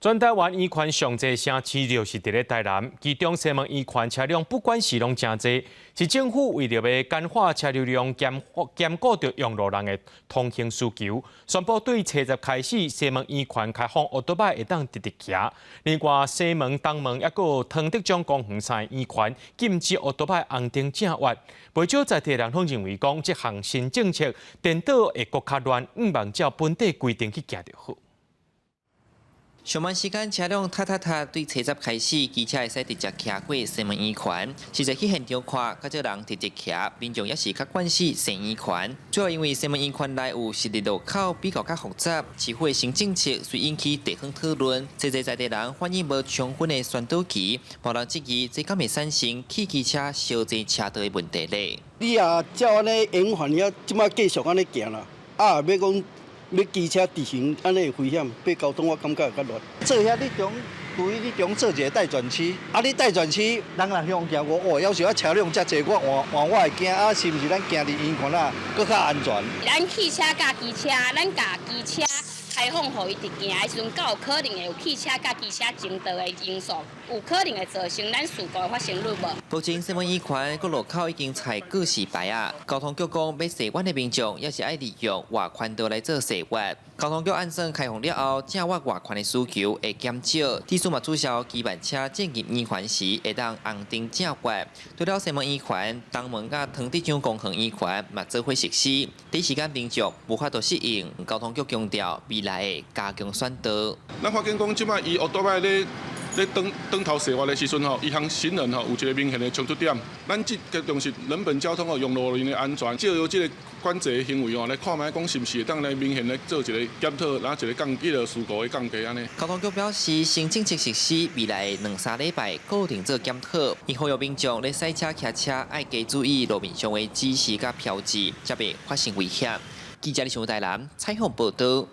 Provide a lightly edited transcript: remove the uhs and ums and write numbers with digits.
全台湾圆环上济城市就是伫咧台南，其中西门圆环车辆不管是拢真济，是政府为了要简化车流量兼顾着用路人的通行需求，宣布对初十开始西门圆环开放奥多摆会当直直行。另外，西门、东门还有汤德庄公园山圆环禁止奥多摆红灯正弯。不少在地人拢认为讲，这项新政策颠倒会搁较乱，毋望照本地规定去行就好。 上班时间车辆踏，对初十开始，机车会使直接骑过西门圆环。实在去现场看，较少人直接骑，民众也是较惯习西圆环。主要因为西门圆环内有实力路口比较复杂，市府新政策虽引起地方讨论，实在地人反映无充分的宣导期，无人质疑这敢会产生汽机车烧济车道的问题咧。你啊，照安尼圆环遐，即摆继续安尼行啦，要讲。 要机车直行，安尼危险，对交通我感觉会较乱。做遐你中做一个待转区，你待转区，人来向行我要求啊车辆遮济，我会惊啊，是毋是咱行伫圆环啊，搁较安全？咱汽车甲机车，咱甲机车开放互伊直行的时阵，较有可能会有汽车甲机车争道的因素，有可能会造成咱事故发生率无？目前西门圆环各路口已经采告示牌啊，交通局讲要西弯的民众，也是爱利用外宽道来做西弯。交通局按算开放了后，正外宽的需求会减少，地数嘛取消基板车进入圆环时会当红灯正弯。除了西门圆环，东门甲汤德庄公园圆环嘛做伙实施。第一时间民众无法度适应，交通局强调未来会加强宣导。咱发现讲，即摆伊奥多摆咧登头西弯的时阵吼，伊向行人吼有一个明显的冲突点。咱即个重视人本交通哦，用路人的安全，借由即个管制的行为哦，来看卖讲是毋是会当来明显的做一个检讨，然后一个事故的降低安尼。交通局表示，新政策实施未来2-3礼拜固定做检讨，伊呼吁民众咧赛车、骑车爱加注意路面上的指示甲标志，才袂发生危险。记者李上台南采访报道。